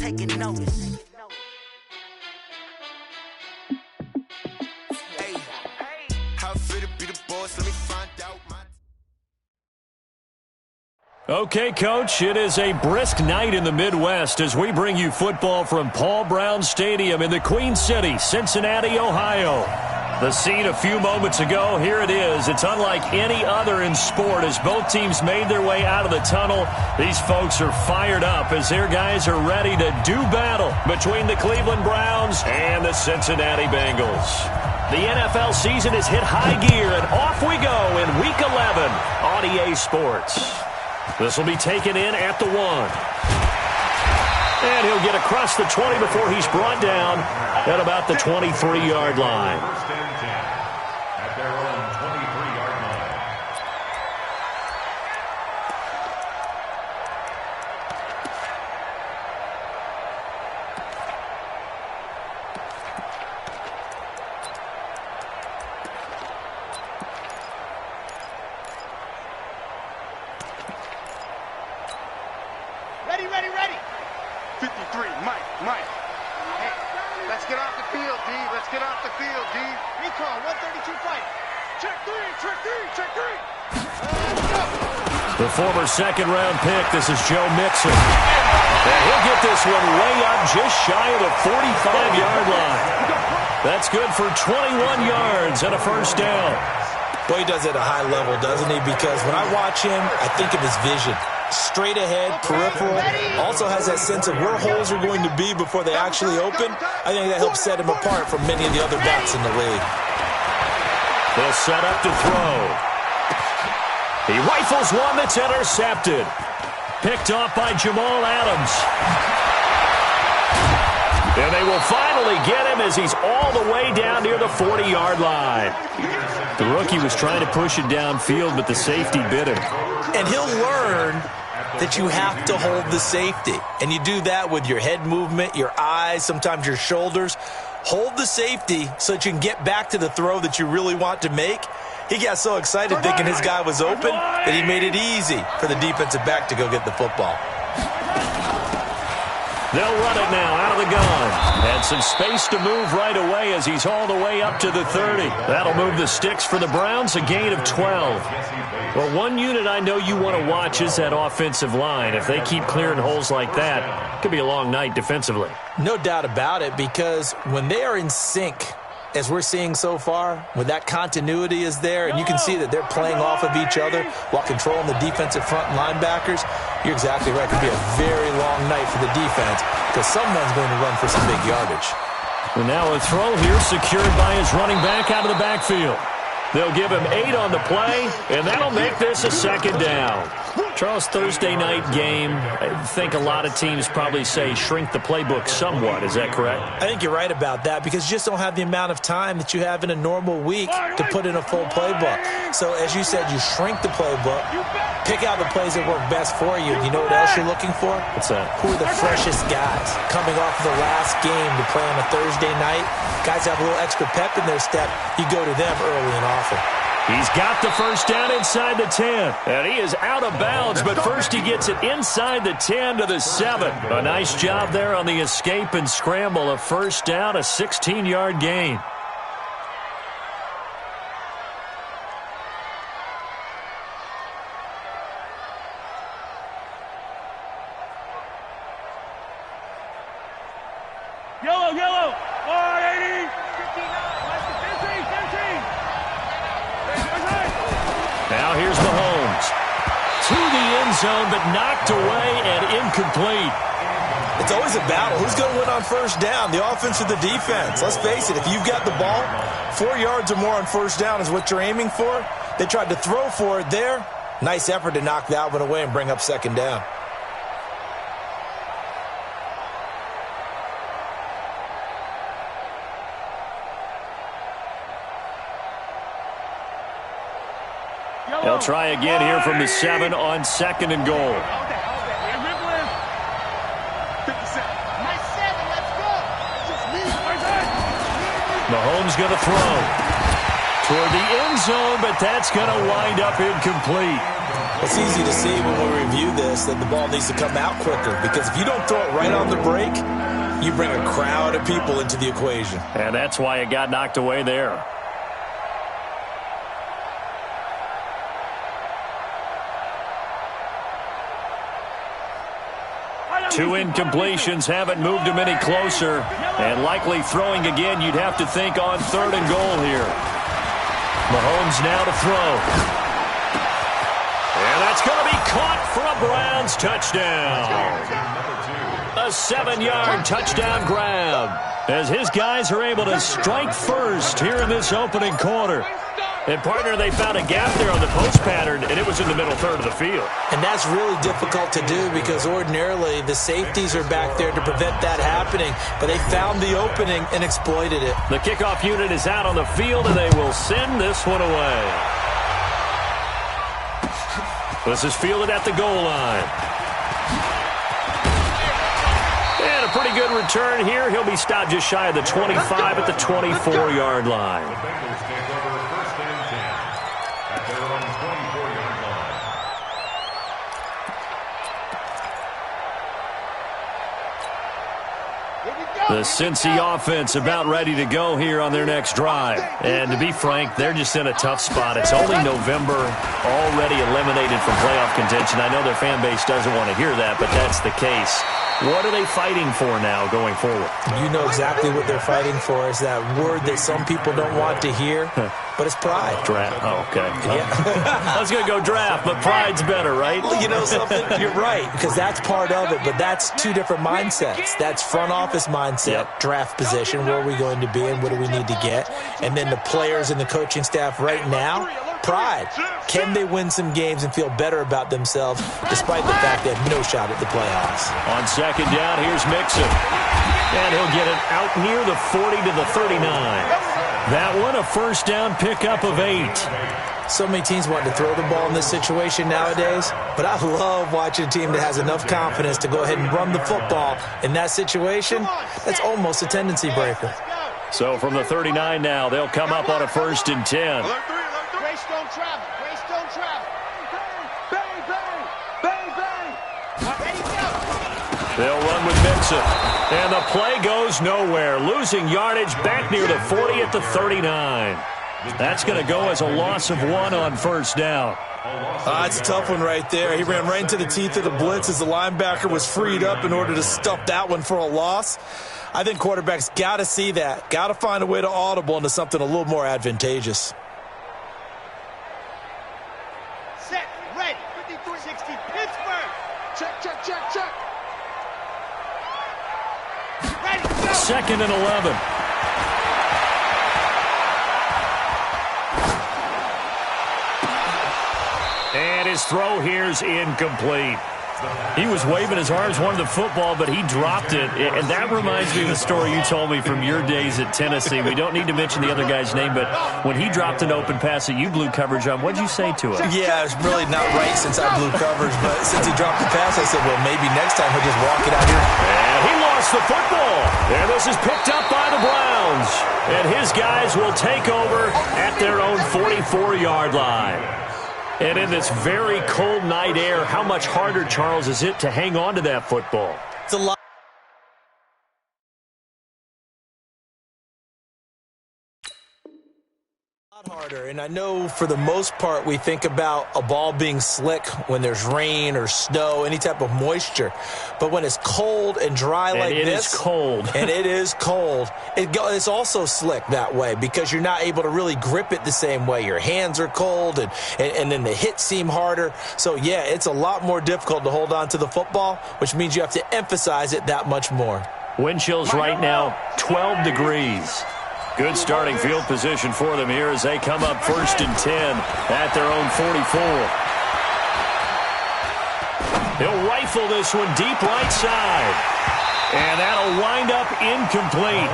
taking notice. Hey, how fit to be the boss? Let me find out my. Okay, Coach, it is a brisk night in the Midwest as we bring you football from Paul Brown Stadium in the Queen City, Cincinnati, Ohio. The scene a few moments ago, here it is. It's unlike any other in sport as both teams made their way out of the tunnel. These folks are fired up as their guys are ready to do battle between the Cleveland Browns and the Cincinnati Bengals. The NFL season has hit high gear, and off we go in Week 11 on EA Sports. This will be taken in at the 1. And he'll get across the 20 before he's brought down at about the 23-yard line. First and 10 at their own 23-yard line. Ready. 53, Mike. Hey, let's get off the field, D. Let's get off the field, D. Recon, 132 fight. Check three. The former second-round pick, this is Joe Mixon. And he'll get this one way up just shy of the 45-yard line. That's good for 21 yards and a first down. Well, he does it at a high level, doesn't he? Because when I watch him, I think of his vision. Straight ahead, peripheral, also has that sense of where holes are going to be before they actually open. I think that helps set him apart from many of the other backs in the league. They'll set up to throw. He rifles one that's intercepted. Picked off by Jamal Adams. And they will finally get him as he's all the way down near the 40-yard line. The rookie was trying to push it downfield, but the safety bit him. And he'll learn that you have to hold the safety. And you do that with your head movement, your eyes, sometimes your shoulders. Hold the safety so that you can get back to the throw that you really want to make. He got so excited thinking his guy was open that he made it easy for the defensive back to go get the football. They'll run it now out of the gun. And some space to move right away as he's hauled away up to the 30. That'll move the sticks for the Browns, a gain of 12. Well, one unit I know you want to watch is that offensive line. If they keep clearing holes like that, it could be a long night defensively. No doubt about it, because when they are in sync, as we're seeing so far, when that continuity is there, and you can see that they're playing off of each other while controlling the defensive front linebackers, you're exactly right. It could be a very long night for the defense because someone's going to run for some big yardage. And now a throw here secured by his running back out of the backfield. They'll give him 8 on the play, and that'll make this a second down. Charles, Thursday night game, I think a lot of teams probably say shrink the playbook somewhat. Is that correct? I think you're right about that because you just don't have the amount of time that you have in a normal week to put in a full playbook. So as you said, you shrink the playbook, pick out the plays that work best for you. You know what else you're looking for? What's that? Who are the freshest guys coming off of the last game to play on a Thursday night? Guys have a little extra pep in their step. You go to them early and often. He's got the first down inside the 10. And he is out of bounds, but first he gets it inside the 10 to the 7. A nice job there on the escape and scramble. A first down, a 16-yard gain. Yellow. 480. 15. Now here's Mahomes. To the end zone, but knocked away and incomplete. It's always a battle. Who's going to win on first down, the offense or the defense? Let's face it, if you've got the ball, 4 yards or more on first down is what you're aiming for. They tried to throw for it there. Nice effort to knock that one away and bring up second down. They'll try again here from the 7 on second and goal. Mahomes going to throw toward the end zone, but that's going to wind up incomplete. It's easy to see when we review this that the ball needs to come out quicker, because if you don't throw it right on the break, you bring a crowd of people into the equation. And that's why it got knocked away there. Two incompletions haven't moved him any closer. And likely throwing again, you'd have to think on 3rd and goal here. Mahomes now to throw. And that's going to be caught for a Browns touchdown. A 7-yard touchdown grab as his guys are able to strike first here in this opening quarter. And, partner, they found a gap there on the post pattern, and it was in the middle third of the field. And that's really difficult to do because ordinarily the safeties are back there to prevent that happening. But they found the opening and exploited it. The kickoff unit is out on the field, and they will send this one away. This is fielded at the goal line. And a pretty good return here. He'll be stopped just shy of the 25 at the 24-yard line. The Bengals take over 1st and 10 at their own 24-yard line. The Cincy offense about ready to go here on their next drive. And to be frank, they're just in a tough spot. It's only November, already eliminated from playoff contention. I know their fan base doesn't want to hear that, but that's the case. What are they fighting for now going forward? You know exactly what they're fighting for. Is that word that some people don't want to hear, but it's pride. Draft. Oh, okay. Yeah. I was going to go draft, but pride's better, right? Well, you know something? You're right, because that's part of it, but that's two different mindsets. That's front office mindset, draft position, where are we going to be and what do we need to get? And then the players and the coaching staff right now, pride. Can they win some games and feel better about themselves despite the fact they have no shot at the playoffs? On 2nd down, here's Mixon. And he'll get it out near the 40 to the 39. That one, a 1st down pickup of 8. So many teams want to throw the ball in this situation nowadays, but I love watching a team that has enough confidence to go ahead and run the football in that situation. That's almost a tendency breaker. So from the 39 now, they'll come up on a 1st and 10. Grace don't travel. Grace don't travel. Bang, bang, bang, bang. Ready, go. They'll run with Mixon. And the play goes nowhere. Losing yardage back near the 40 at the 39. That's going to go as a loss of 1 on 1st down. It's a tough one right there. He ran right into the teeth of the blitz as the linebacker was freed up in order to stuff that one for a loss. I think quarterbacks got to see that. Got to find a way to audible into something a little more advantageous. Set, ready. 53-60, Pittsburgh. Check, check, check, check. Ready, go. 2nd and 11. And his throw here's incomplete. He was waving his arms, wanted the football, but he dropped it. And that reminds me of the story you told me from your days at Tennessee. We don't need to mention the other guy's name, but when he dropped an open pass that you blew coverage on, what'd you say to him? Yeah, it's really not right since I blew coverage, but since he dropped the pass, I said, well, maybe next time he'll just walk it out here. And he lost the football. And this is picked up by the Browns. And his guys will take over at their own 44-yard line. And in this very cold night air, how much harder, Charles, is it to hang on to that football? It's a lot harder, and I know for the most part we think about a ball being slick when there's rain or snow, any type of moisture. But when it's cold and dry like this, it is cold. and it is cold, it's also slick that way because you're not able to really grip it the same way. Your hands are cold, and then the hits seem harder. So, yeah, it's a lot more difficult to hold on to the football, which means you have to emphasize it that much more. Wind chills right now, 12 degrees. Good starting field position for them here as they come up 1st and 10 at their own 44. He'll rifle this one deep right side. And that'll wind up incomplete.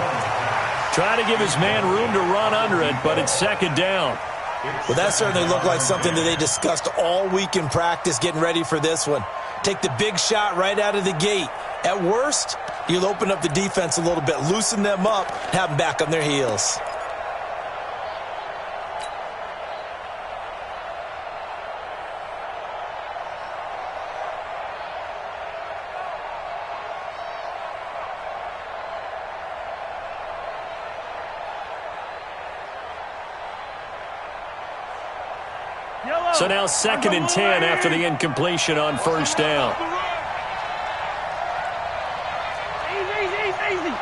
Trying to give his man room to run under it, but it's 2nd down. Well, that certainly looked like something that they discussed all week in practice getting ready for this one. Take the big shot right out of the gate. At worst, you'll open up the defense a little bit, loosen them up, have them back on their heels. So now 2nd and 10 after the incompletion on first down. Easy.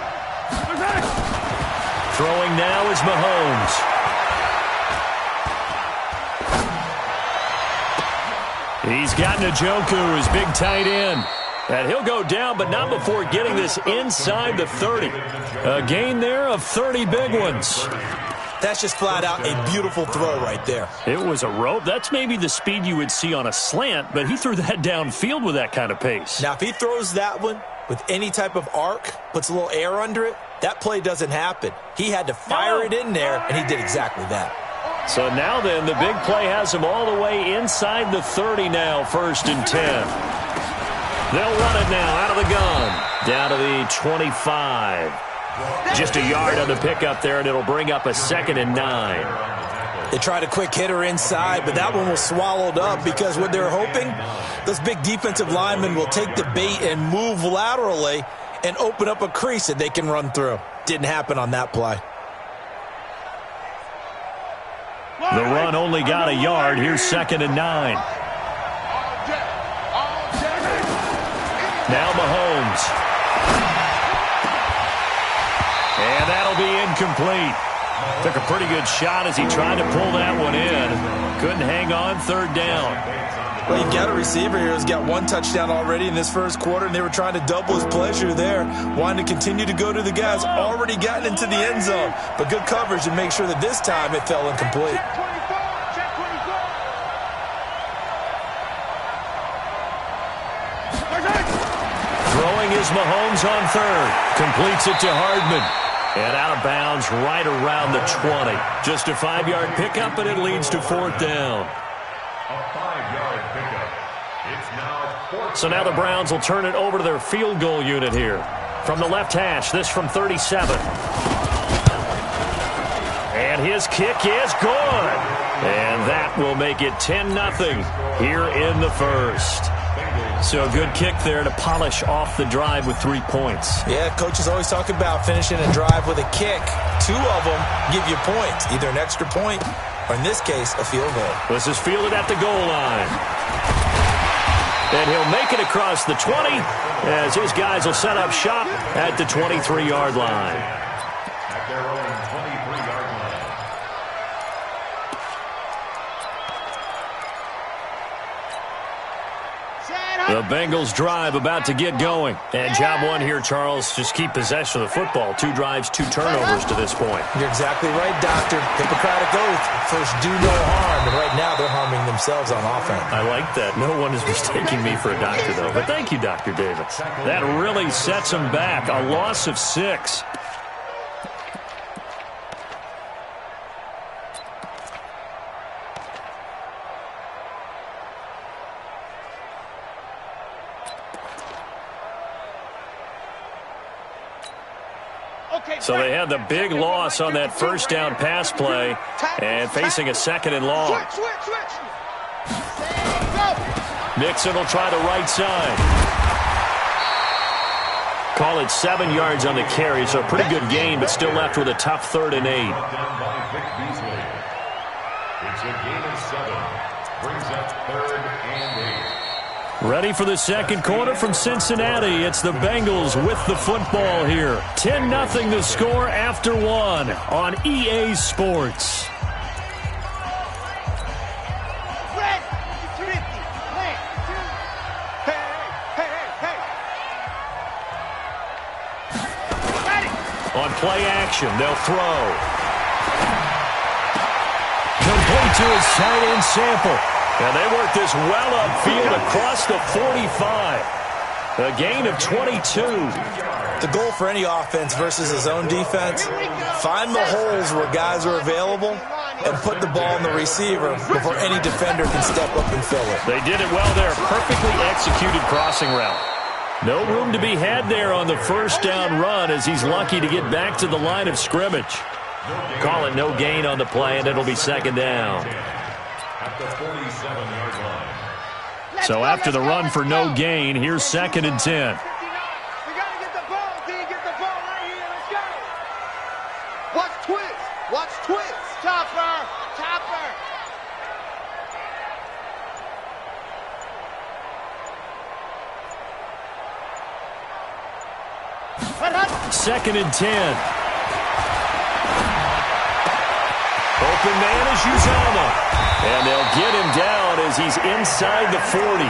Throwing now is Mahomes. He's got Njoku, his big tight end. And he'll go down, but not before getting this inside the 30. A gain there of 30 big ones. That's just flat out a beautiful throw right there. It was a rope. That's maybe the speed you would see on a slant, but he threw that downfield with that kind of pace. Now, if he throws that one with any type of arc, puts a little air under it, that play doesn't happen. He had to fire it in there, and he did exactly that. So now then, the big play has him all the way inside the 30 now, 1st and 10. They'll run it now out of the gun. Down to the 25. Just a yard on the pickup there, and it'll bring up a 2nd and 9. They tried a quick hitter inside, but that one was swallowed up because what they're hoping, those big defensive linemen will take the bait and move laterally and open up a crease that they can run through. Didn't happen on that play. The run only got a yard. Here's 2nd and 9. Now Mahomes. And that'll be incomplete. Took a pretty good shot as he tried to pull that one in. Couldn't hang on, 3rd down. Well, you've got a receiver here who's got 1 touchdown already in this first quarter, and they were trying to double his pleasure there, wanting to continue to go to the guys already gotten into the end zone. But good coverage to make sure that this time it fell incomplete. Throwing is Mahomes on 3rd. Completes it to Hardman. And out of bounds right around the 20. Just a 5-yard pickup, and it leads to 4th down. A 5-yard pickup. It's now 4th. So now the Browns will turn it over to their field goal unit here. From the left hash, this from 37. And his kick is good. And that will make it 10-0 here in the first. So a good kick there to polish off the drive with 3 points. Yeah, coaches always talk about finishing a drive with a kick. 2 of them give you points, either an extra point or, in this case, a field goal. This is fielded at the goal line. And he'll make it across the 20 as his guys will set up shop at the 23-yard line. At their own 23-yard line. The Bengals drive about to get going. And job 1 here, Charles, just keep possession of the football. 2 drives, 2 turnovers to this point. You're exactly right, Doctor. Hippocratic oath. First, do no harm. And right now, they're harming themselves on offense. I like that. No one is mistaking me for a doctor, though. But thank you, Dr. Davis. That really sets them back. A loss of 6. So they had the big loss on that first down pass play and facing a 2nd and long. Nixon will try the right side. Call it 7 yards on the carry, so a pretty good gain, but still left with a tough 3rd and 8. It's a gain of 7. Brings up 3rd and 8. Ready for the second quarter from Cincinnati. It's the Bengals with the football here. 10-0 the score after 1 on EA Sports. On play action, they'll throw. Complete to his tight end Sample. And they work this well upfield across the 45. A gain of 22. The goal for any offense versus his own defense, find the holes where guys are available and put the ball in the receiver before any defender can step up and fill it. They did it well there. Perfectly executed crossing route. No room to be had there on the first down run as he's lucky to get back to the line of scrimmage. Call it no gain on the play, and it'll be 2nd down. At the 47-yard line. So after the run for no gain, here's 2nd and 10. We got to get the ball, D. Get the ball right here. Let's go. Watch twist. Watch twist. Chopper. Chopper. 2nd and 10. Open man is Uzama. And they'll get him down as he's inside the 40.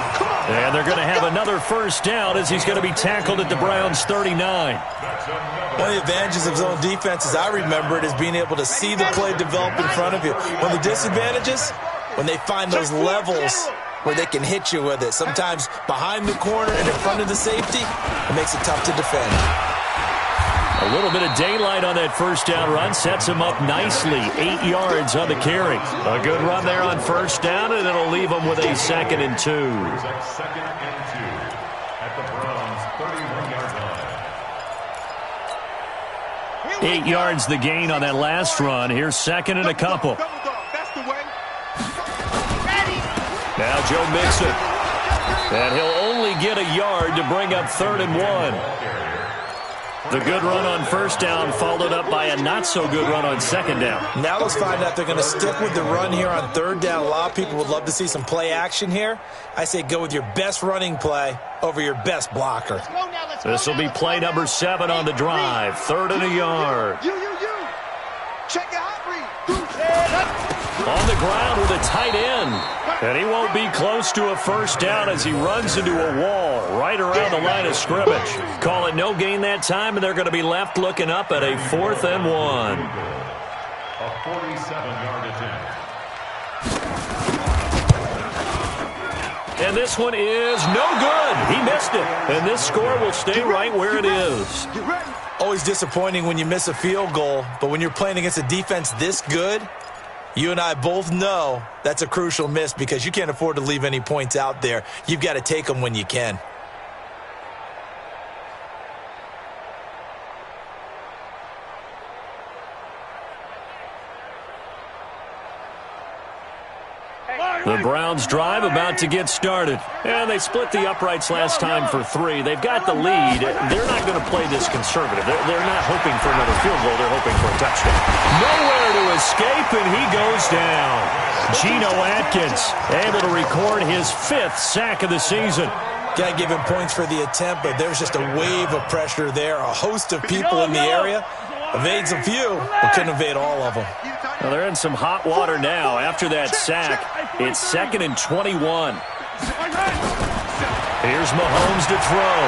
And they're going to have another first down as he's going to be tackled at the Browns' 39. One of the advantages of zone defense, as I remember it, is being able to see the play develop in front of you. One of the disadvantages, when they find those levels where they can hit you with it. Sometimes behind the corner and in front of the safety, it makes it tough to defend. A little bit of daylight on that first down run sets him up nicely. 8 yards on the carry. A good run there on first down, and it'll leave him with a 2nd and 2. 2nd and 2 at the Browns' 31-yard line. 8 yards the gain on that last run. Here's 2nd and a couple. That's the way. Now Joe Mixon. And he'll only get a yard to bring up 3rd and 1. The good run on first down followed up by a not-so-good run on 2nd down. Now let's find out if they're going to stick with the run here on 3rd down. A lot of people would love to see some play action here. I say go with your best running play over your best blocker. This will be play number 7 on the drive. 3rd and a yard. You. Check it out, On the ground with a tight end. And he won't be close to a first down as he runs into a wall right around the line of scrimmage. Call it no gain that time, and they're going to be left looking up at a 4th and 1. A 47-yard attempt. And this one is no good. He missed it. And this score will stay right where it is. Always disappointing when you miss a field goal, but when you're playing against a defense this good, you and I both know that's a crucial miss because you can't afford to leave any points out there. You've got to take them when you can. The Browns drive about to get started. And they split the uprights last time for 3. They've got the lead. They're not going to play this conservative. They're not hoping for another field goal. They're hoping for a touchdown. Nowhere to escape, and he goes down. Geno Atkins able to record his 5th sack of the season. Got to give him points for the attempt, but there's just a wave of pressure there. A host of people in the area. Evades a few, but couldn't evade all of them. Well, they're in some hot water now. After that sack, it's 2nd and 21. Here's Mahomes to throw.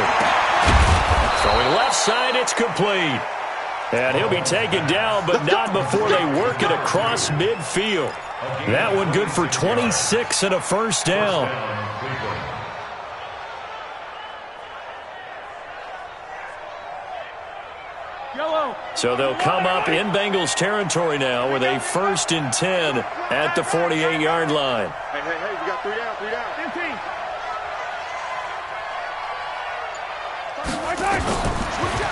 Throwing left side, it's complete. And he'll be taken down, but not before they work it across midfield. That one good for 26 and a first down. So they'll come up in Bengals territory now with a 1st and 10 at the 48-yard line. Hey, we got 3 down, 3 down. 15.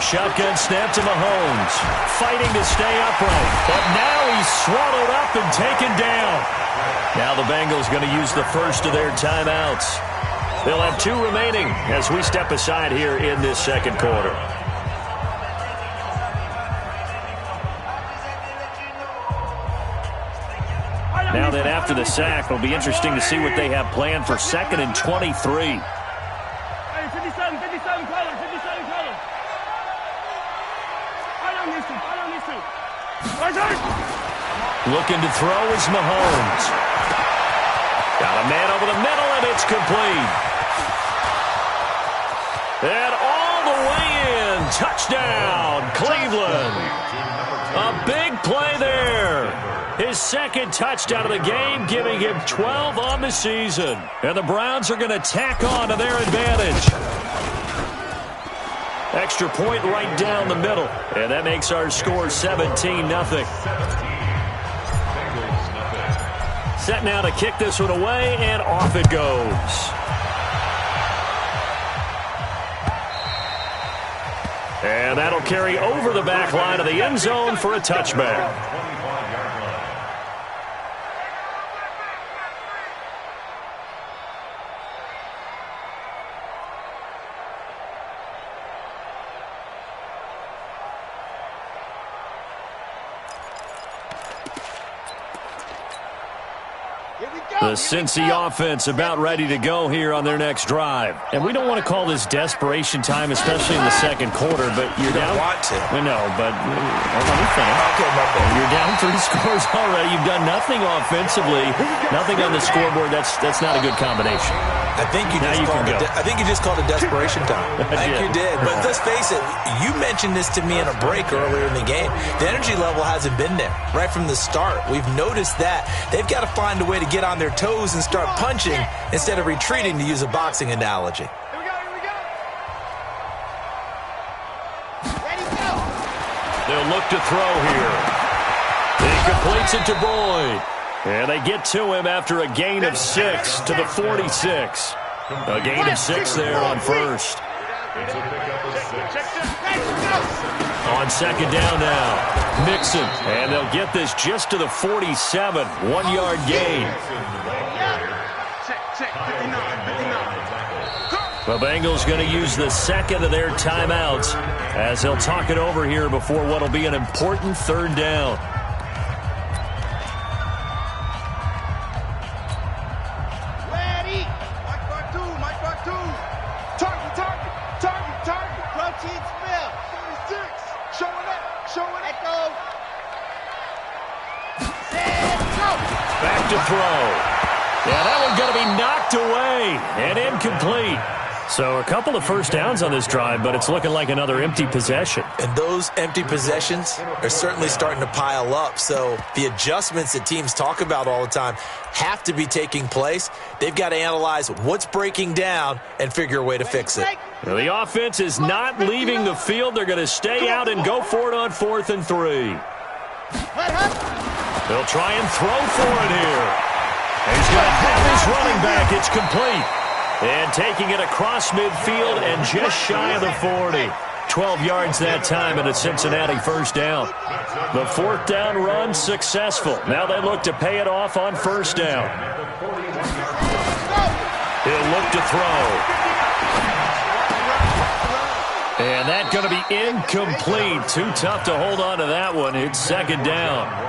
Shotgun snap to Mahomes. Fighting to stay upright. But now he's swallowed up and taken down. Now the Bengals going to use the first of their timeouts. They'll have 2 remaining as we step aside here in this 2nd quarter. Now that after the sack, it'll be interesting to see what they have planned for 2nd and 23. Hey, 57 color. I don't need to. Looking to throw is Mahomes. Got a man over the middle, and it's complete. And all the way in. Touchdown, Cleveland. A big play there. His 2nd touchdown of the game, giving him 12 on the season. And the Browns are going to tack on to their advantage. Extra point right down the middle. And that makes our score 17-0. Set now to kick this one away, and off it goes. And that'll carry over the back line of the end zone for a touchback. The Cincy offense about ready to go here on their next drive. And we don't want to call this desperation time, especially in the second quarter, but you're down. Want to. No, but let me finish. Okay, my bad. You're down 3 scores already. You've done nothing offensively, nothing on the scoreboard. That's not a good combination. I think you just called it desperation time. I think you did. But let's face it, you mentioned this to me in a break earlier in the game. The energy level hasn't been there right from the start. We've noticed that. They've got to find a way to get on their toes and start punching instead of retreating, to use a boxing analogy. Here we go. They'll look to throw here. He completes it to Boyd. And they get to him after a gain of 6 to the 46. A gain of 6 there on first. On second down now, Mixon. And they'll get this just to the 47. 1-yard gain. The Bengals going to use the second of their timeouts as they'll talk it over here before what will be an important third down. Back to throw. Yeah, that one's going to be knocked away and incomplete. So a couple of first downs on this drive, but it's looking like another empty possession. And those empty possessions are certainly starting to pile up. So the adjustments that teams talk about all the time have to be taking place. They've got to analyze what's breaking down and figure a way to fix it. Now, the offense is not leaving the field. They're going to stay out and go for it on 4th and 3. They'll try and throw for it here. And he's going to have his running back. It's complete. And taking it across midfield and just shy of the 40. 12 yards that time and a Cincinnati first down. The 4th down run successful. Now they look to pay it off on first down. He'll look to throw. And that's going to be incomplete. Too tough to hold on to that one. It's second down.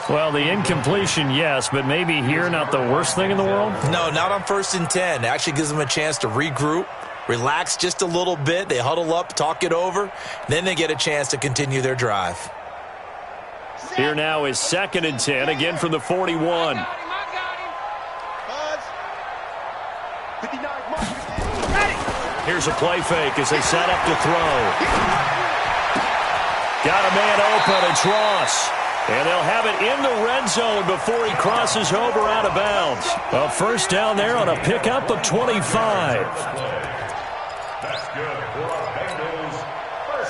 Well, the incompletion, yes, but maybe here not the worst thing in the world? No, not on 1st and 10. It actually gives them a chance to regroup, relax just a little bit. They huddle up, talk it over. Then they get a chance to continue their drive. Here now is 2nd and 10, again from the 41. Here's a play fake as they set up to throw. Got a man open, it's Ross. And they'll have it in the red zone before he crosses over out of bounds. A first down there on a pickup of 25.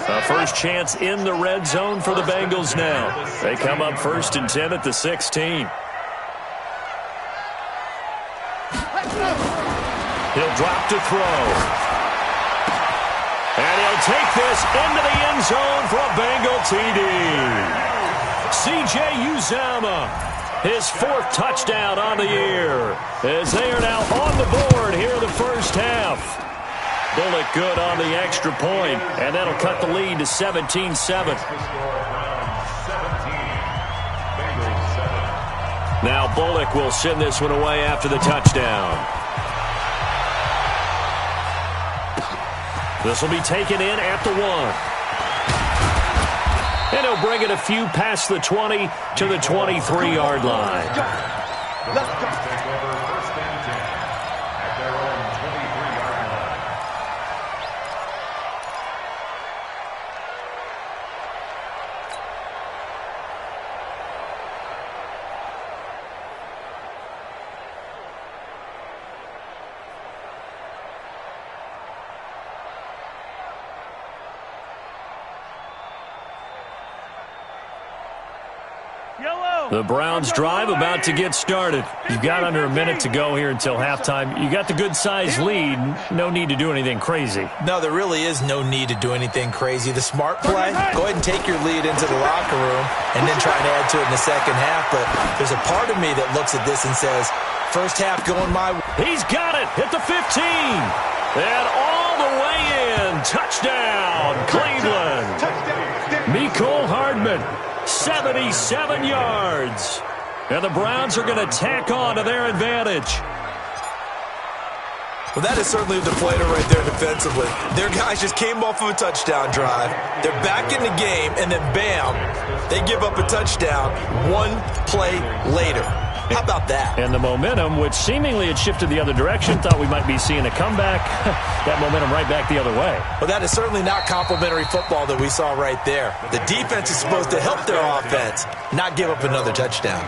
A first chance in the red zone for the Bengals now. They come up 1st and 10 at the 16. He'll drop to throw. And he'll take this into the end zone for a Bengal TD. C.J. Uzomah, his 4th touchdown on the year, as they are now on the board here in the first half. Bullock good on the extra point, and that'll cut the lead to 17-7. Now Bullock will send this one away after the touchdown. This will be taken in at the 1. And he'll bring it a few past the 20 to the 23-yard line. Let's go. Take over 1st and 10 at their own 23-yard line. The Browns drive about to get started. You've got under a minute to go here until halftime. You got the good-sized lead. No need to do anything crazy. No, there really is no need to do anything crazy. The smart play, go ahead and take your lead into the locker room and then try and add to it in the second half. But there's a part of me that looks at this and says, first half going my way. He's got it at the 15. And all the way in. Touchdown, Cleveland. Mecole Hardman, 77 yards. And the Browns are going to tack on to their advantage. Well, that is certainly a deflator right there defensively. Their guys just came off of a touchdown drive. They're back in the game, and then bam, they give up a touchdown one play later. How about that? And the momentum, which seemingly had shifted the other direction, thought we might be seeing a comeback. That momentum right back the other way. Well, that is certainly not complimentary football that we saw right there. The defense is supposed to help their offense, not give up another touchdown.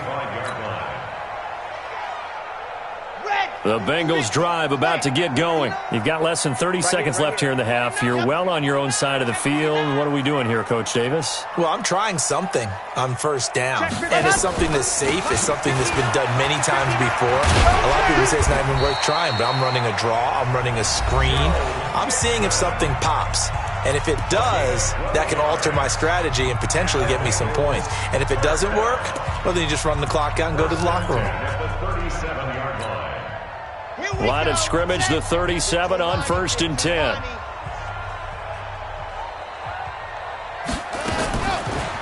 The Bengals drive about to get going. You've got less than 30 seconds left here in the half. You're well on your own side of the field. What are we doing here, Coach Davis? Well, I'm trying something on first down. And it's something that's safe. It's something that's been done many times before. A lot of people say it's not even worth trying, but I'm running a draw. I'm running a screen. I'm seeing if something pops. And if it does, that can alter my strategy and potentially get me some points. And if it doesn't work, well, then you just run the clock out and go to the locker room. Line of scrimmage, the 37 on 1st and 10.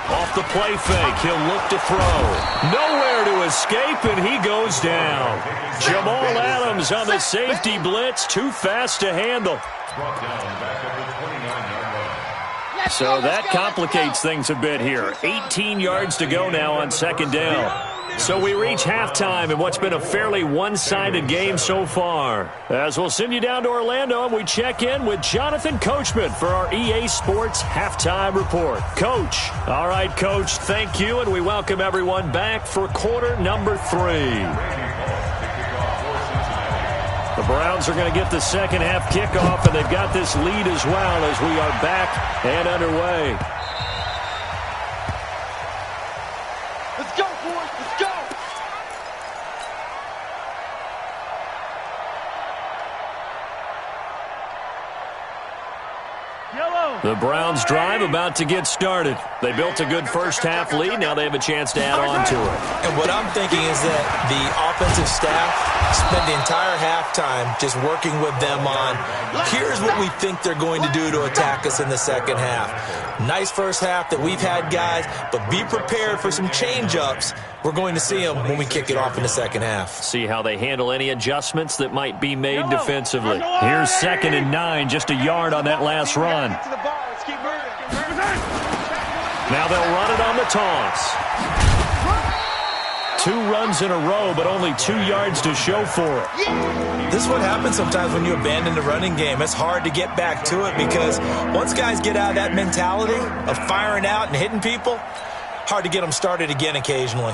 Off the play fake, he'll look to throw. Nowhere to escape, and he goes down. Jamal Adams on the safety blitz, too fast to handle. So that complicates things a bit here. 18 yards to go now on 2nd down. So we reach halftime in what's been a fairly one-sided game so far. As we'll send you down to Orlando, and we check in with Jonathan Coachman for our EA Sports Halftime Report. Coach. All right, Coach, thank you, and we welcome everyone back for quarter number 3. The Browns are going to get the second half kickoff, and they've got this lead as well as we are back and underway. Let's go, boys. Let's go. The Browns drive about to get started. They built a good first half lead. Now they have a chance to add on to it. And what I'm thinking is that the offensive staff spent the entire halftime just working with them on, here's what we think they're going to do to attack us in the second half. Nice first half that we've had, guys, but be prepared for some change-ups. We're going to see them when we kick it off in the second half. See how they handle any adjustments that might be made defensively. Here's 2nd and 9, just a yard on that last run. Now they'll run it on the toss. 2 runs in a row, but only 2 yards to show for it. This is what happens sometimes when you abandon the running game. It's hard to get back to it because once guys get out of that mentality of firing out and hitting people, hard to get them started again occasionally.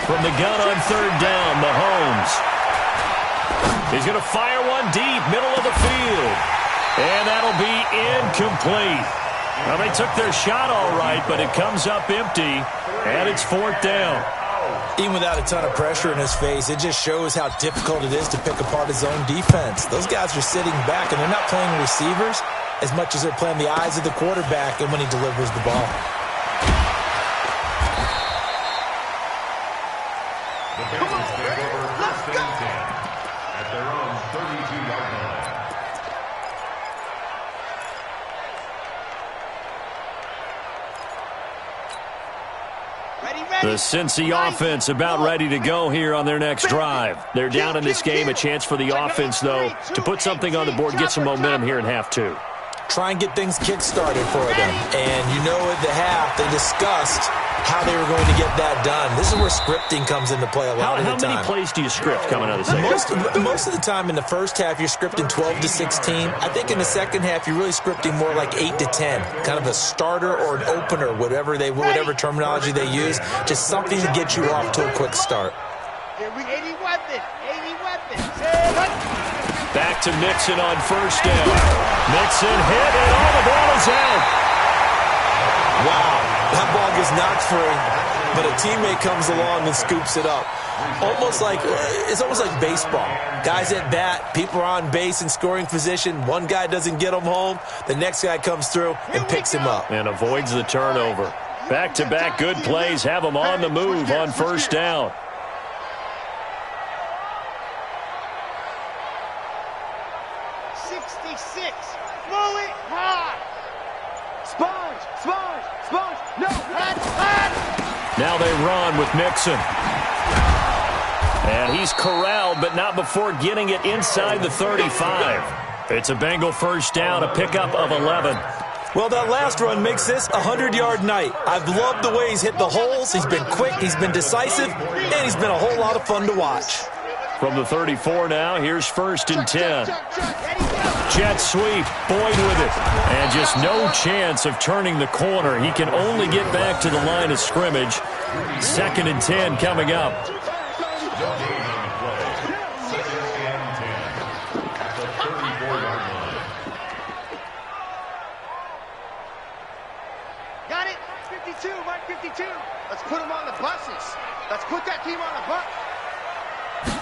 From the gun on 3rd down, Mahomes. He's going to fire one deep, middle of the field. And that'll be incomplete. Well, they took their shot all right, but it comes up empty, and it's 4th down. Even without a ton of pressure in his face, it just shows how difficult it is to pick apart his own defense. Those guys are sitting back, and they're not playing receivers as much as they're playing the eyes of the quarterback and when he delivers the ball. The Bengals take over 1st and 10 at their own 32-yard line. The Cincy offense about ready to go here on their next drive. They're down in this game. A chance for the offense, though, to put something on the board, get some momentum here in half 2. Try and get things kick-started for them. And you know at the half, they discussed how they were going to get that done. This is where scripting comes into play a lot of the time. How many plays do you script coming out of the second? Most of the time in the first half, you're scripting 12 to 16. I think in the second half, you're really scripting more like 8 to 10. Kind of a starter or an opener, whatever terminology they use. Just something to get you off to a quick start. 80 weapons. 80 weapons. Back to Mixon on 1st down. Mixon hit, and all the ball is out. Wow, that ball gets knocked free, but a teammate comes along and scoops it up. It's almost like baseball. Guys at bat, people are on base in scoring position. One guy doesn't get them home. The next guy comes through and picks him up. And avoids the turnover. Back-to-back good plays have them on the move on first down. Now they run with Mixon. And he's corralled, but not before getting it inside the 35. It's a Bengal first down, a pickup of 11. Well, that last run makes this a 100-yard night. I've loved the way he's hit the holes. He's been quick, he's been decisive, and he's been a whole lot of fun to watch. From the 34 now, here's 1st and 10. Jet sweep, Boyd with it. And just no chance of turning the corner. He can only get back to the line of scrimmage. 2nd and 10 coming up. Got it? 52, Mike 52. Let's put him on the buses. Let's put that team on the bus.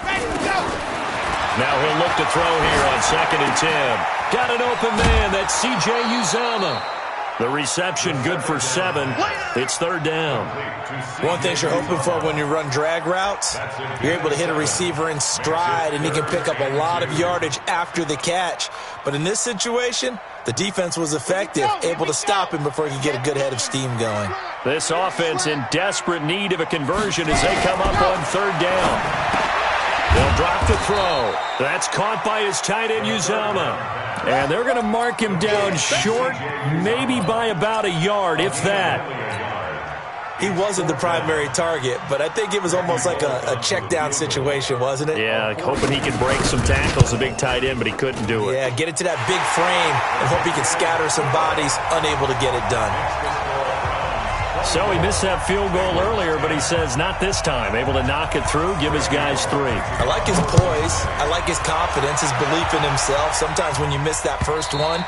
Ready to go. Now he'll look to throw here on 2nd and 10. Got an open man. That's C.J. Uzomah. The reception good for 7. It's 3rd down. One thing you're hoping for when you run drag routes, you're able to hit a receiver in stride, and he can pick up a lot of yardage after the catch. But in this situation, the defense was effective, able to stop him before he could get a good head of steam going. This offense in desperate need of a conversion as they come up on 3rd down. They'll drop the throw. That's caught by his tight end, Uzomah. And they're going to mark him down short, maybe by about a yard, if that. He wasn't the primary target, but I think it was almost like a check down situation, wasn't it? Yeah, hoping he could break some tackles, a big tight end, but he couldn't do it. Yeah, get it to that big frame and hope he can scatter some bodies, unable to get it done. So he missed that field goal earlier, but he says not this time. Able to knock it through, give his guys 3. I like his poise. I like his confidence, his belief in himself. Sometimes when you miss that first one,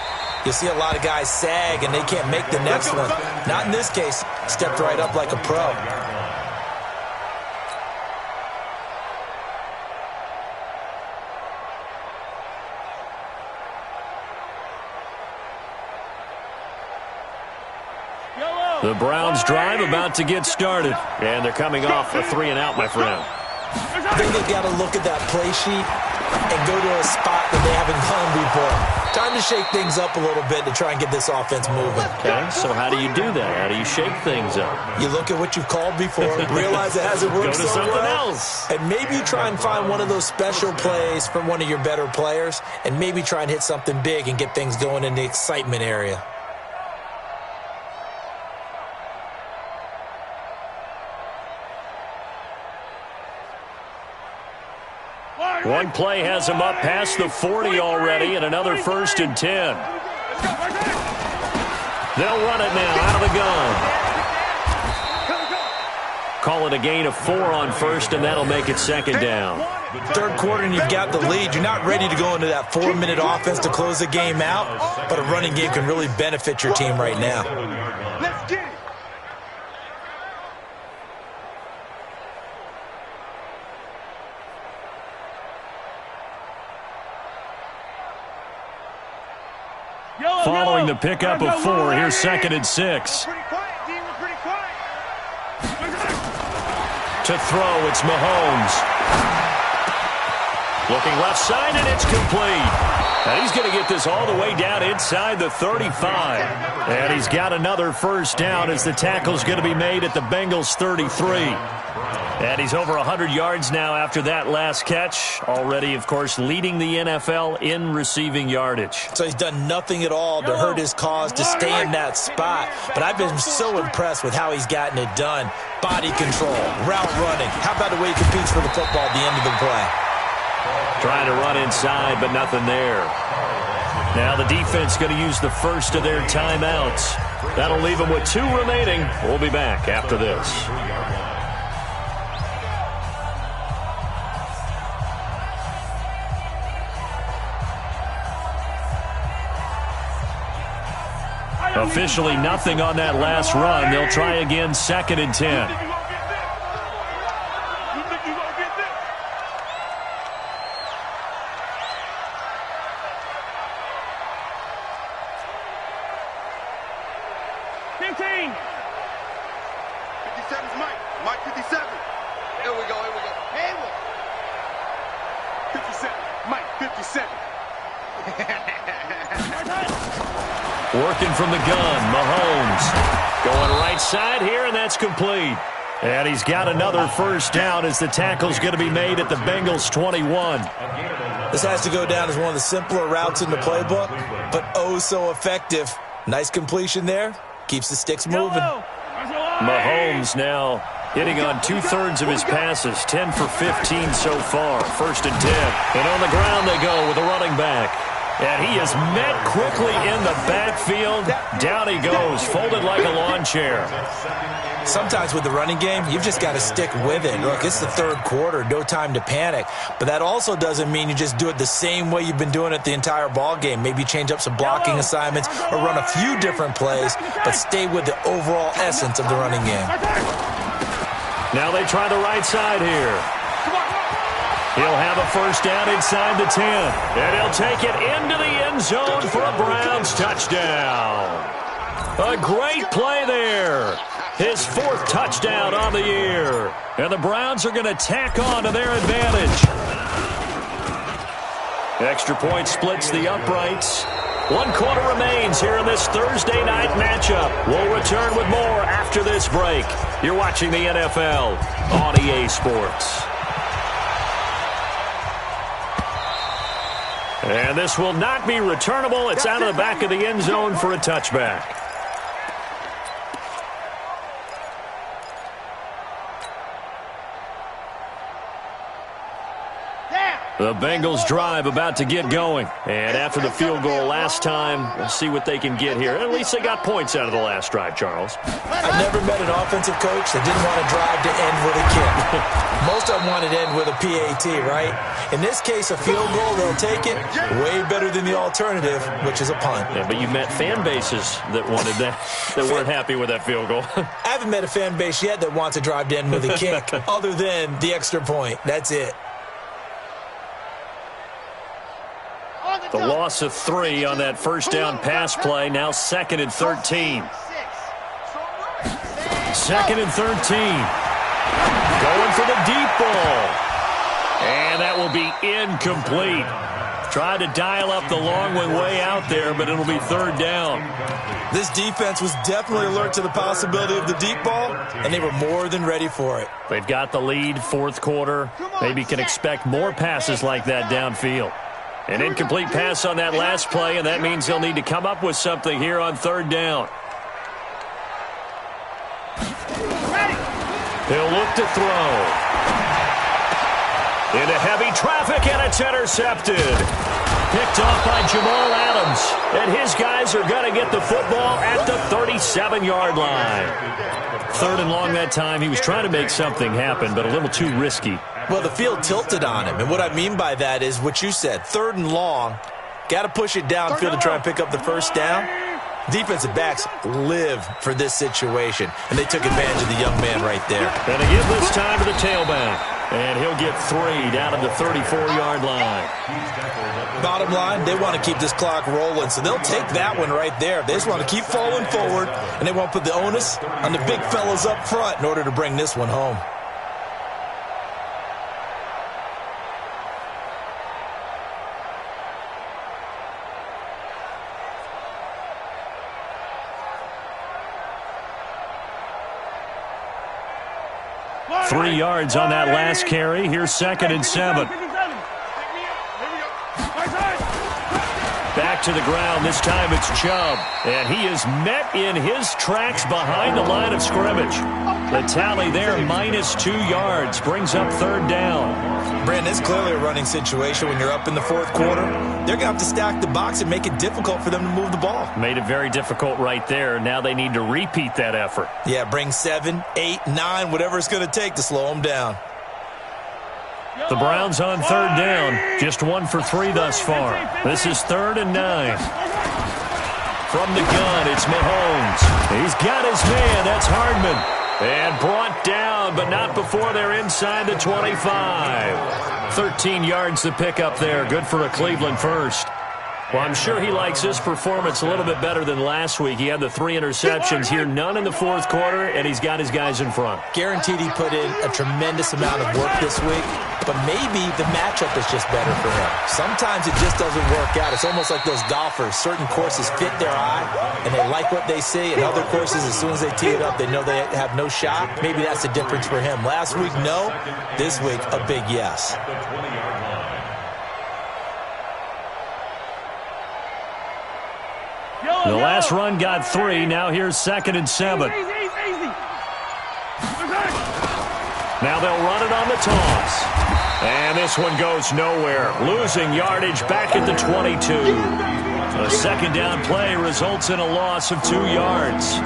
you'll see a lot of guys sag and they can't make the next one. Not in this case. Stepped right up like a pro. The Browns drive about to get started. And they're coming off a 3-and-out, my friend. I think they've got to look at that play sheet and go to a spot that they haven't gone before. Time to shake things up a little bit to try and get this offense moving. Okay, so how do you do that? How do you shake things up? You look at what you've called before, realize it hasn't worked Go to so something well, else. and maybe try and find one of those special plays from one of your better players, and maybe try and hit something big and get things going in the excitement area. One play has him up past the 40 already, and another 1st and 10. They'll run it now out of the gun. Call it a gain of 4 on 1st, and that'll make it 2nd down. 3rd quarter and you've got the lead. You're not ready to go into that 4-minute offense to close the game out, but a running game can really benefit your team right now. Let's get it. Following the pickup of 4, here's 2nd and 6. Pretty quiet, D. We're pretty quiet. To throw, it's Mahomes. Looking left side, and it's complete. And he's going to get this all the way down inside the 35. And he's got another 1st down as the tackle's going to be made at the Bengals' 33. And he's over 100 yards now after that last catch. Already, of course, leading the NFL in receiving yardage. So he's done nothing at all to hurt his cause, to stay in that spot. But I've been so impressed with how he's gotten it done. Body control, route running. How about the way he competes for the football at the end of the play? Trying to run inside, but nothing there. Now the defense going to use the first of their timeouts. That'll leave them with 2 remaining. We'll be back after this. Officially nothing on that last run. They'll try again, 2nd and 10. 57's Mike. Mike 57. Here we go. Hayward. 57. Mike 57. Working from the gun, Mahomes. Going right side here, and that's complete. And he's got another first down as the tackle's going to be made at the Bengals' 21. This has to go down as one of the simpler routes in the playbook, but oh so effective. Nice completion there. Keeps the sticks moving. Mahomes now hitting on 2/3 of his passes, 10 for 15 so far, 1st and 10. And on the ground they go with a running back. And he is met quickly in the backfield. Down he goes, folded like a lawn chair. Sometimes with the running game, you've just got to stick with it. Look, it's the third quarter, no time to panic. But that also doesn't mean you just do it the same way you've been doing it the entire ball game. Maybe change up some blocking assignments or run a few different plays, but stay with the overall essence of the running game. Now they try the right side here. He'll have a first down inside the 10. And he'll take it into the end zone for a Browns touchdown. A great play there. His 4th touchdown on the year. And the Browns are going to tack on to their advantage. Extra point splits the uprights. 1 quarter remains here in this Thursday night matchup. We'll return with more after this break. You're watching the NFL on EA Sports. And this will not be returnable. It's out of the back of the end zone for a touchback. The Bengals drive about to get going. And after the field goal last time, we'll see what they can get here. At least they got points out of the last drive, Charles. I've never met an offensive coach that didn't want to drive to end with a kick. Most of them wanted to end with a PAT, right? In this case, a field goal, they'll take it. Way better than the alternative, which is a punt. Yeah, but you met fan bases that wanted that, that weren't happy with that field goal. I haven't met a fan base yet that wants to drive to end with a kick, other than the extra point. That's it. The loss of 3 on that first down pass play. Now 2nd and 13. 2nd and 13. Going for the deep ball. And that will be incomplete. Tried to dial up the long one way out there, but it'll be 3rd down. This defense was definitely alert to the possibility of the deep ball, and they were more than ready for it. They've got the lead, 4th quarter. Maybe can expect more passes like that downfield. An incomplete pass on that last play, and that means they'll need to come up with something here on 3rd down. He'll look to throw. Into heavy traffic, and it's intercepted. Picked off by Jamal Adams. And his guys are going to get the football at the 37-yard line. 3rd and long that time. He was trying to make something happen, but a little too risky. Well, the field tilted on him, and what I mean by that is what you said. 3rd and long, got to push it downfield to try and pick up the first down. Defensive backs live for this situation, and they took advantage of the young man right there. And they give this time to the tailback, and he'll get 3 down at the 34-yard line. Bottom line, they want to keep this clock rolling, so they'll take that one right there. They just want to keep falling forward, and they want to put the onus on the big fellas up front in order to bring this one home. Three yards on that last carry. Here's 2nd and 7. Back to the ground. This time it's Chubb. And he is met in his tracks behind the line of scrimmage. The tally there, -2 yards. Brings up 3rd down. Brandon, it's clearly a running situation when you're up in the 4th quarter. They're going to have to stack the box and make it difficult for them to move the ball. Made it very difficult right there. Now they need to repeat that effort. Yeah, bring 7, 8, 9, whatever it's going to take to slow them down. The Browns on 3rd down. Just 1 for 3 thus far. This is 3rd and 9. From the gun, it's Mahomes. He's got his man. That's Hardman. And brought down, but not before they're inside the 25. 13 yards to pick up there. Good for a Cleveland first. Well, I'm sure he likes this performance a little bit better than last week. He had the 3 interceptions here, none in the fourth quarter, and he's got his guys in front. Guaranteed he put in a tremendous amount of work this week, but maybe the matchup is just better for him. Sometimes it just doesn't work out. It's almost like those golfers. Certain courses fit their eye, and they like what they see, and other courses, as soon as they tee it up, they know they have no shot. Maybe that's the difference for him. Last week, no. This week, a big yes. The last run got 3. Now here's 2nd and 7. Now they'll run it on the toss. And this one goes nowhere. Losing yardage back at the 22. A second down play results in a loss of 2 yards.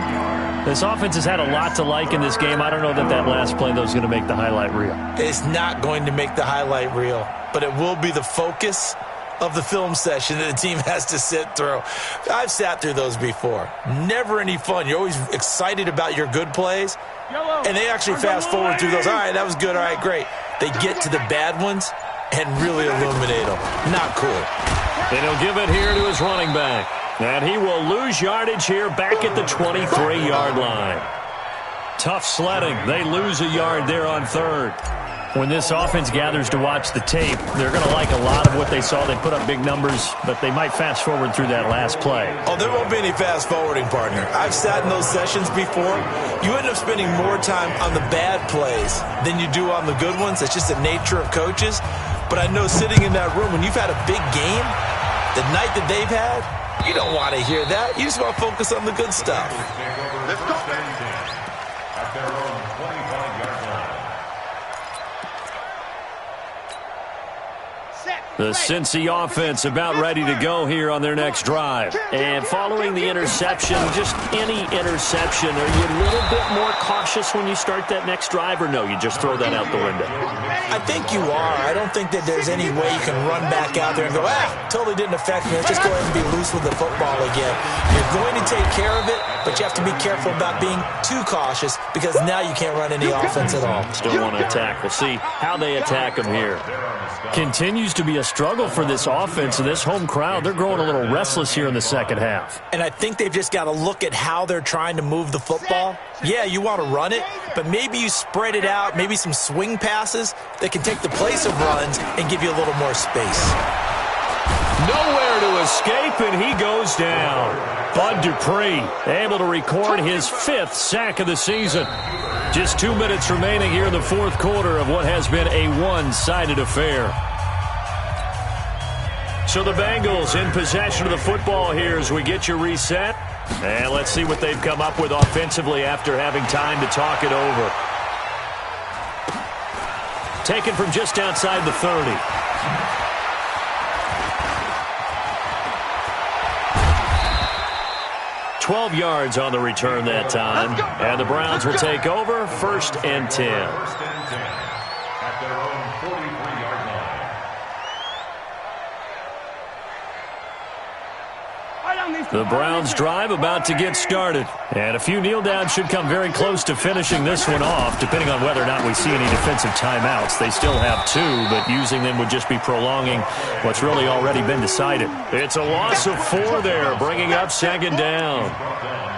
This offense has had a lot to like in this game. I don't know that last play, though, is going to make the highlight reel. It's not going to make the highlight reel, but it will be the focus of the film session that the team has to sit through. I've sat through those before. Never any fun. You're always excited about your good plays, and they actually fast forward through those. All right, that was good. All right, great. They get to the bad ones and really illuminate them. Not cool. And he'll give it here to his running back. And he will lose yardage here back at the 23-yard line. Tough sledding. They lose a yard there on 3rd. When this offense gathers to watch the tape, they're going to like a lot of what they saw. They put up big numbers, but they might fast forward through that last play. Oh, there won't be any fast forwarding, partner. I've sat in those sessions before. You end up spending more time on the bad plays than you do on the good ones. It's just the nature of coaches. But I know sitting in that room, when you've had a big game, the night that they've had, you don't want to hear that. You just want to focus on the good stuff. Let's go. At their own 25-yard line. The Cincy offense about ready to go here on their next drive. And following the interception, just any interception, are you a little bit more cautious when you start that next drive, or no, you just throw that out the window? I think you are. I don't think that there's any way you can run back out there and go, totally didn't affect me. Let's just go ahead and be loose with the football again. You're going to take care of it, but you have to be careful about being too cautious because now you can't run any offense at all. Still want to attack. We'll see how they attack them here. Continues to be a struggle for this offense and this home crowd. They're growing a little restless here in the second half. And I think they've just got to look at how they're trying to move the football. Yeah, you want to run it, but maybe you spread it out, maybe some swing passes that can take the place of runs and give you a little more space. Nowhere to escape, and he goes down. Bud Dupree able to record his 5th sack of the season. Just 2 minutes remaining here in the fourth quarter of what has been a one-sided affair. So the Bengals in possession of the football here as we get you reset. And let's see what they've come up with offensively after having time to talk it over. Taken from just outside the 30. $12 yards on the return that time. And the Browns will take over 1st and 10. 1st and 10 at their own 43-yard line. The Browns drive about to get started. And a few kneel downs should come very close to finishing this one off, depending on whether or not we see any defensive timeouts. They still have 2, but using them would just be prolonging what's really already been decided. It's a loss of 4 there, bringing up 2nd down.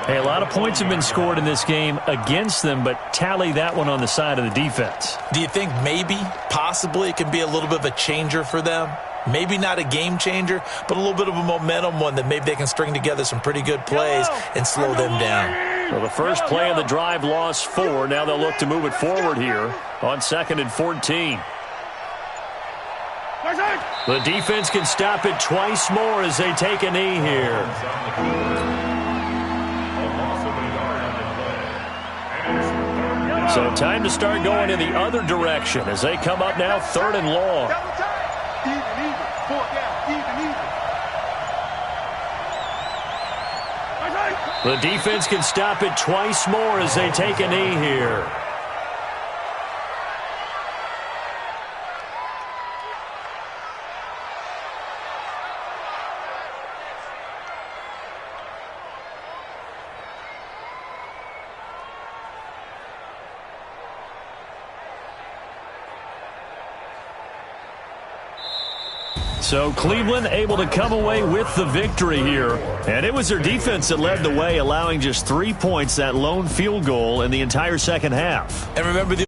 Hey, a lot of points have been scored in this game against them, but tally that one on the side of the defense. Do you think maybe, possibly, it can be a little bit of a changer for them? Maybe not a game changer, but a little bit of a momentum one that maybe they can string together some pretty good plays and slow them down. Well, the first play of the drive lost 4. Now they'll look to move it forward here on 2nd and 14. The defense can stop it twice more as they take a knee here. So time to start going in the other direction as they come up now 3rd and long. The defense can stop it twice more as they take a knee here. So Cleveland able to come away with the victory here. And it was their defense that led the way, allowing just 3 points, that lone field goal in the entire second half. And remember, the